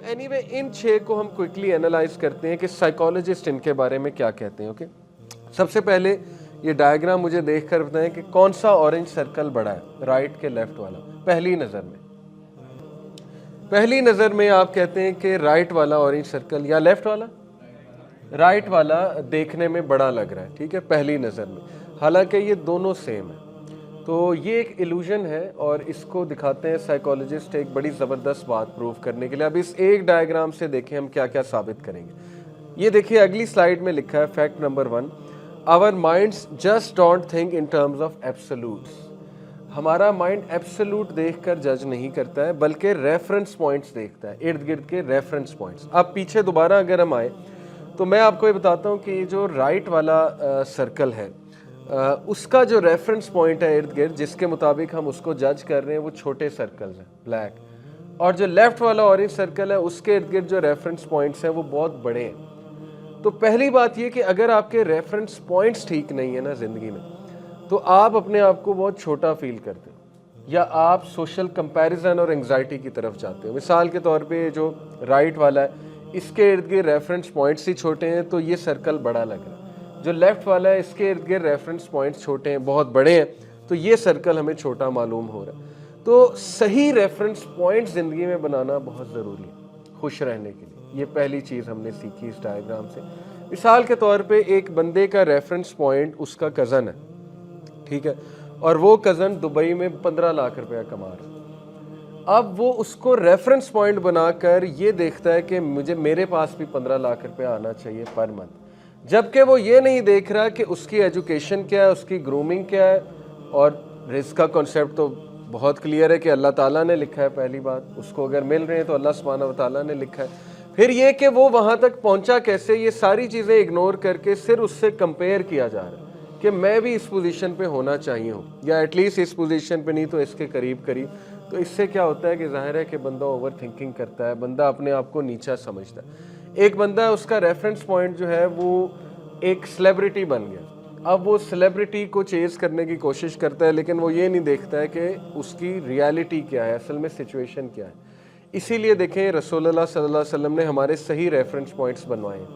anyway, इन 6 को हम quickly analyse करते हैं कि साइकोलॉजिस्ट इनके बारे में क्या कहते हैं। ओके, सबसे पहले ये डायग्राम मुझे देखकर बताएं कि कौन सा ऑरेंज सर्कल बड़ा है, राइट के लेफ्ट वाला। पहली नज़र में आप कहते हैं कि राइट वाला ऑरेंज सर्कल या लेफ्ट वाला, राइट वाला देखने में बड़ा लग रहा है, ठीक है, पहली नज़र में, हालांकि ये दोनों सेम है। तो ये एक इल्यूजन है और इसको दिखाते हैं साइकोलॉजिस्ट एक बड़ी ज़बरदस्त बात प्रूव करने के लिए। अब इस एक डायग्राम से देखें हम क्या क्या साबित करेंगे। ये देखिए अगली स्लाइड में लिखा है fact number 1, our minds just don't think in terms of absolutes. हमारा माइंड एब्सोल्यूट देखकर जज नहीं करता है बल्कि रेफरेंस पॉइंट्स देखता है, इर्द गिर्द के रेफरेंस पॉइंट्स। अब पीछे दोबारा अगर हम आए तो मैं आपको ये बताता हूँ कि जो राइट वाला सर्कल है उसका जो रेफरेंस पॉइंट है इर्द गिर्द, जिसके मुताबिक हम उसको जज कर रहे हैं, वो छोटे सर्कल्स हैं, ब्लैक। और जो लेफ्ट वाला ऑरेंज सर्कल है उसके इर्द गिर्द जो रेफरेंस पॉइंट्स हैं वो बहुत बड़े हैं। तो पहली बात ये कि अगर आपके रेफरेंस पॉइंट्स ठीक नहीं है ना ज़िंदगी में, तो आप अपने आप को बहुत छोटा फील करते हो या आप सोशल कंपैरिजन और एंग्जाइटी की तरफ जाते हो। मिसाल के तौर पे जो राइट वाला है इसके इर्द गिर्द रेफरेंस पॉइंट्स ही छोटे हैं तो ये सर्कल बड़ा लग रहा है। जो लेफ्ट वाला है इसके इर्द गिर्द रेफरेंस पॉइंट्स छोटे हैं, बहुत बड़े हैं, तो ये सर्कल हमें छोटा मालूम हो रहा है। तो सही रेफरेंस पॉइंट ज़िंदगी में बनाना बहुत ज़रूरी है खुश रहने के लिए। ये पहली चीज़ हमने सीखी इस डायग्राम से। मिसाल के तौर पे एक बंदे का रेफरेंस पॉइंट उसका कज़न है, ठीक है, और वो कज़न दुबई में 15 लाख रुपया कमा रहा है। अब वो उसको रेफरेंस पॉइंट बनाकर ये देखता है कि मेरे पास भी 15 लाख रुपया आना चाहिए पर मंथ, जबकि वो ये नहीं देख रहा कि उसकी एजुकेशन क्या है, उसकी ग्रूमिंग क्या है। और रिस्क का कॉन्सेप्ट तो बहुत क्लियर है कि अल्लाह ताला ने लिखा है, पहली बात, उसको अगर मिल रहे हैं तो अल्लाह सुब्हानहू व तआला ने लिखा है। फिर ये कि वो वहाँ तक पहुँचा कैसे, ये सारी चीज़ें इग्नोर करके सिर्फ उससे कंपेयर किया जा रहा है कि मैं भी इस पोजीशन पे होना चाहिए हूँ, या एटलीस्ट इस पोजीशन पे नहीं तो इसके करीब करीब। तो इससे क्या होता है कि जाहिर है कि बंदा ओवर थिंकिंग करता है, बंदा अपने आप को नीचा समझता है। एक बंदा है उसका रेफरेंस पॉइंट जो है वो एक सेलिब्रिटी बन गया, अब वो सेलिब्रिटी को चेज़ करने की कोशिश करता है, लेकिन वो ये नहीं देखता है कि उसकी रियलिटी क्या है, असल में सिचुएशन क्या है। इसीलिए देखें रसूलुल्लाह सल्लल्लाहु अलैहि वसल्लम ने हमारे सही रेफरेंस पॉइंट्स बनवाए हैं।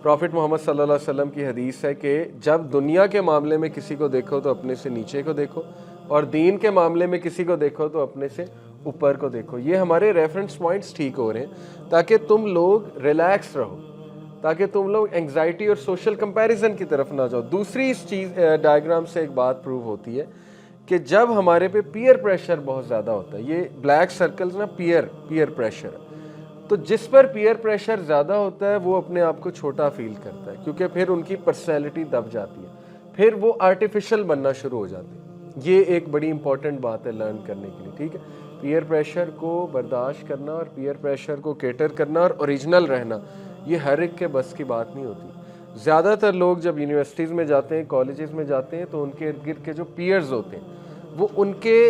प्रॉफिट मोहम्मद सल्लल्लाहु अलैहि वसल्लम की हदीस है कि जब दुनिया के मामले में किसी को देखो तो अपने से नीचे को देखो, और दीन के मामले में किसी को देखो तो अपने से ऊपर को देखो। ये हमारे रेफरेंस पॉइंट्स ठीक हो रहे हैं ताकि तुम लोग रिलैक्स रहो, ताकि तुम लोग एंग्जाइटी और सोशल कंपैरिजन की तरफ ना जाओ। दूसरी इस चीज़ डायग्राम से एक बात प्रूव होती है कि जब हमारे पे पीयर प्रेशर बहुत ज़्यादा होता है, ये ब्लैक सर्कल्स ना पीयर प्रेशर, तो जिस पर पीयर प्रेशर ज़्यादा होता है वो अपने आप को छोटा फील करता है, क्योंकि फिर उनकी पर्सनैलिटी दब जाती है, फिर वो आर्टिफिशियल बनना शुरू हो जाते हैं। ये एक बड़ी इंपॉर्टेंट बात है लर्न करने के लिए, ठीक है। पीयर प्रेशर को बर्दाश्त करना और पीयर प्रेशर को केटर करना और ओरिजिनल रहना, ये हर एक के बस की बात नहीं होती। ज़्यादातर लोग जब यूनिवर्सिटीज़ में जाते हैं, कॉलेजेस में जाते हैं, तो उनके इर्द गिर्द के जो पीयर्स होते हैं वो उनके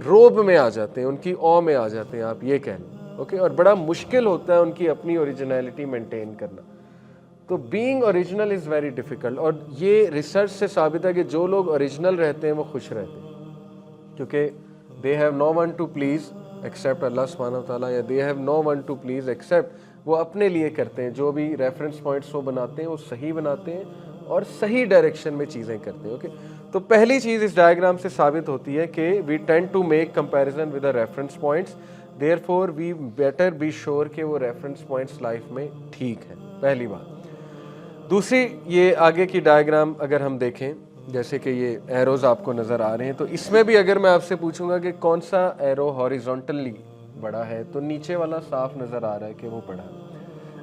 रोब में आ जाते हैं, उनकी ऑ में आ जाते हैं, आप ये कह लें, ओके। और बड़ा मुश्किल होता है उनकी अपनी ओरिजिनलिटी मेंटेन करना। तो being original is very difficult, और ये रिसर्च से साबित है कि जो लोग ओरिजिनल रहते हैं वो खुश रहते हैं, क्योंकि they have no one to please except Allah सुब्हानहू व तआला, या they have no one to please except, वो अपने लिए करते हैं, जो भी रेफरेंस पॉइंट्स वो बनाते हैं वो सही बनाते हैं और सही डायरेक्शन में चीज़ें करते हैं, ओके। तो पहली चीज़ इस डायग्राम से साबित होती है कि we tend to make comparison with the reference points, therefore we better be sure कि वो रेफरेंस पॉइंट्स लाइफ में ठीक है, पहली बात। दूसरी, ये आगे की डायग्राम अगर हम देखें, जैसे कि ये एरोज़ आपको नज़र आ रहे हैं, तो इसमें भी अगर मैं आपसे पूछूंगा कि कौन सा एरो हॉरिजॉन्टली बड़ा है, तो नीचे वाला साफ नज़र आ रहा है कि वो बड़ा है।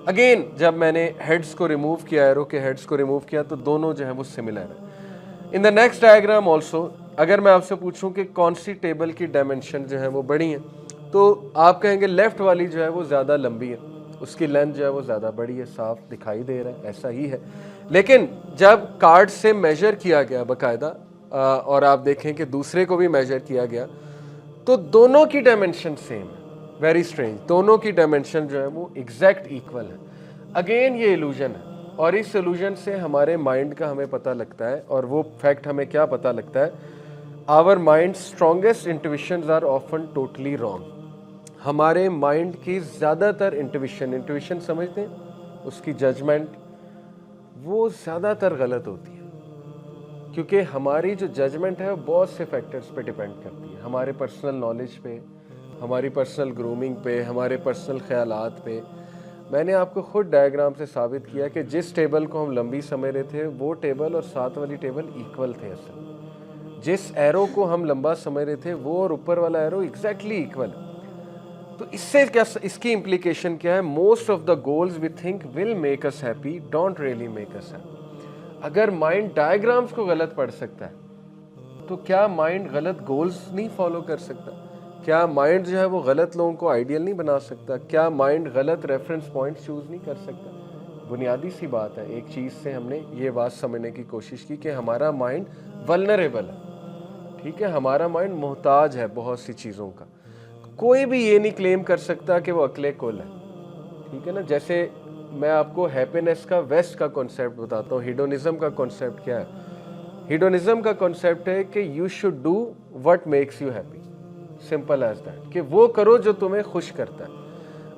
अगेन जब मैंने हेड्स को रिमूव किया, एरो के हेड्स को रिमूव किया, तो दोनों जो है वो सिमिलर है। In the next diagram also अगर मैं आपसे पूछूं कि कौन सी टेबल की डायमेंशन जो है वो बड़ी है, तो आप कहेंगे लेफ़्ट वाली जो है वो ज़्यादा लंबी है, उसकी लेंथ जो है वो ज़्यादा बड़ी है, साफ दिखाई दे रहा है, ऐसा ही है। लेकिन जब कार्ड से मेजर किया गया बाकायदा, और आप देखें कि दूसरे को भी मेजर किया गया, तो दोनों की डायमेंशन सेम है। वेरी स्ट्रेंज, दोनों की डायमेंशन जो है वो एग्जैक्ट इक्वल है। अगेन ये इल्यूजन है, और इस इल्यूजन से हमारे माइंड का हमें पता लगता है, और वो फैक्ट हमें क्या पता लगता है, our mind strongest intuitions are often totally wrong. ہمارے مائنڈ کی زیادہ تر انٹویشن سمجھتے ہیں، اس کی ججمنٹ، وہ زیادہ تر غلط ہوتی ہے، کیونکہ ہماری جو ججمنٹ ہے وہ بہت سے فیکٹرز پہ ڈیپینڈ کرتی ہے، ہمارے پرسنل نالج پہ، ہماری پرسنل گرومنگ پہ، ہمارے پرسنل خیالات پہ۔ میں نے آپ کو خود ڈائیگرام سے ثابت کیا کہ جس ٹیبل کو ہم لمبی سمجھ رہے تھے وہ ٹیبل اور ساتھ والی ٹیبل ایکول تھے اصل میں۔ جس ایرو کو ہم لمبا سمجھ رہے تھے وہ اور اوپر والا ایرو ایگزیکٹلی ایکول ہے۔ تو اس سے کیا، اس کی امپلیکیشن کیا ہے؟ Most of the goals we think will make us happy don't really make us happy. اگر مائنڈ ڈائیگرامز کو غلط پڑھ سکتا ہے تو کیا مائنڈ غلط گولز نہیں فالو کر سکتا؟ کیا مائنڈ جو ہے وہ غلط لوگوں کو آئیڈیل نہیں بنا سکتا؟ کیا مائنڈ غلط ریفرنس پوائنٹس چوز نہیں کر سکتا؟ بنیادی سی بات ہے، ایک چیز سے ہم نے یہ بات سمجھنے کی کوشش کی کہ ہمارا مائنڈ ولنریبل ہے، ٹھیک ہے، ہمارا مائنڈ محتاج ہے بہت سی چیزوں کا۔ کوئی بھی یہ نہیں کلیم کر سکتا کہ وہ عقل کل ہے، ٹھیک ہے نا۔ جیسے میں آپ کو ہیپینس کا ویسٹ کا کنسیپٹ بتاتا ہوں، ہیڈونزم کا کنسیپٹ کیا ہے؟ ہیڈونزم کا کنسیپٹ ہے کہ you should do what makes you happy, simple as that, کہ وہ کرو جو تمہیں خوش کرتا ہے۔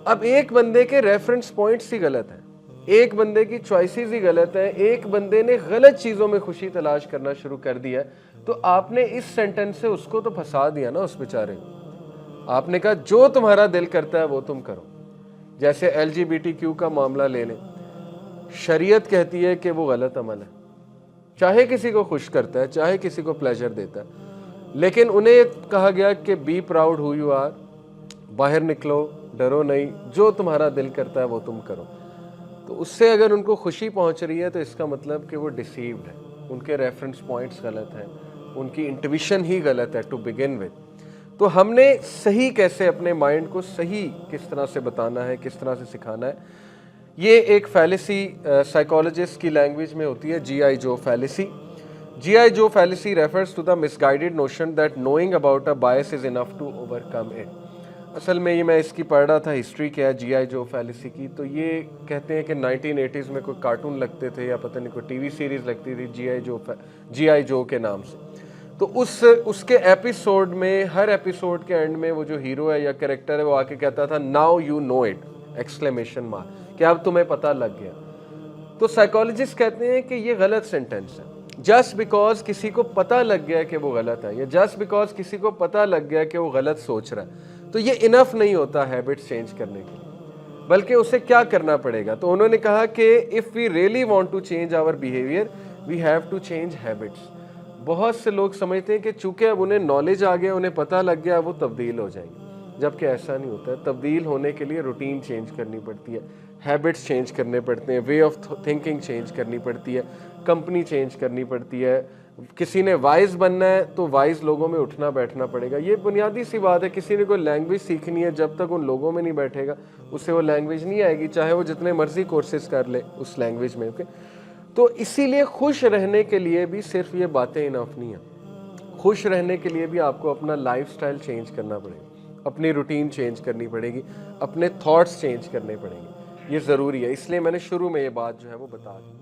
اب ایک بندے کے ریفرنس پوائنٹس ہی غلط ہیں، ایک بندے کی چوائسیز ہی غلط ہیں، ایک بندے نے غلط چیزوں میں خوشی تلاش کرنا شروع کر دیا، تو آپ نے اس سینٹنس سے اس کو تو پھنسا دیا نا، اس بیچارے کو۔ آپ نے کہا جو تمہارا دل کرتا ہے وہ تم کرو۔ جیسے LGBTQ کا معاملہ لے لیں، شریعت کہتی ہے کہ وہ غلط عمل ہے، چاہے کسی کو خوش کرتا ہے، چاہے کسی کو پلیجر دیتا ہے، لیکن انہیں کہا گیا کہ be proud who you are, باہر نکلو، ڈرو نہیں، جو تمہارا دل کرتا ہے وہ تم کرو۔ تو اس سے اگر ان کو خوشی پہنچ رہی ہے تو اس کا مطلب کہ وہ ڈیسیوڈ ہے، ان کے ریفرنس پوائنٹس غلط ہیں، ان کی انٹویشن ہی غلط ہے ٹو بگن وتھ۔ تو ہم نے صحیح کیسے اپنے مائنڈ کو صحیح کس طرح سے بتانا ہے، کس طرح سے سکھانا ہے، یہ ایک فیلیسی سائیکالوجسٹ کی لینگویج میں ہوتی ہے، G.I. Joe fallacy. G.I. Joe fallacy refers to the misguided notion that knowing about a bias is enough to overcome it. اصل میں یہ میں اس کی پڑھ رہا تھا ہسٹری کیا ہے G.I. Joe fallacy کی، تو یہ کہتے ہیں کہ 1980s میں کوئی کارٹون لگتے تھے یا پتہ نہیں کوئی ٹی وی سیریز لگتی تھی G.I. Joe کے نام سے۔ تو اس کے ایپیسوڈ میں، ہر ایپیسوڈ کے اینڈ میں وہ جو ہیرو ہے یا کریکٹر ہے وہ آ کے کہتا تھا now you know it exclamation mark, کہ اب تمہیں پتہ لگ گیا۔ تو سائیکالوجسٹ کہتے ہیں کہ یہ غلط سینٹینس ہے۔ جسٹ بیکاز کسی کو پتہ لگ گیا کہ وہ غلط ہے، یا جسٹ بیکاز کسی کو پتہ لگ گیا کہ وہ غلط سوچ رہا ہے، تو یہ انف نہیں ہوتا ہیبٹس چینج کرنے کے لیے، بلکہ اسے کیا کرنا پڑے گا؟ تو انہوں نے کہا کہ if we really want to change our behaviour we have to change habits. بہت سے لوگ سمجھتے ہیں کہ چونکہ اب انہیں نالج آ گیا، انہیں پتہ لگ گیا، وہ تبدیل ہو جائیں گے، جبکہ ایسا نہیں ہوتا ہے۔ تبدیل ہونے کے لیے روٹین چینج کرنی پڑتی ہے، ہیبٹس چینج کرنے پڑتے ہیں، وے آف تھنکنگ چینج کرنی پڑتی ہے، کمپنی چینج کرنی پڑتی ہے۔ کسی نے وائز بننا ہے تو وائز لوگوں میں اٹھنا بیٹھنا پڑے گا، یہ بنیادی سی بات ہے۔ کسی نے کوئی لینگویج سیکھنی ہے، جب تک ان لوگوں میں نہیں بیٹھے گا اسے وہ لینگویج نہیں آئے گی، چاہے وہ جتنے مرضی کورسز کر لے اس لینگویج میں۔ تو اسی لیے خوش رہنے کے لیے بھی صرف یہ باتیں انف نہیں ہیں، خوش رہنے کے لیے بھی آپ کو اپنا لائف سٹائل چینج کرنا پڑے گا، اپنی روٹین چینج کرنی پڑے گی، اپنے تھاٹس چینج کرنے پڑیں گے، یہ ضروری ہے۔ اس لیے میں نے شروع میں یہ بات جو ہے وہ بتا دی۔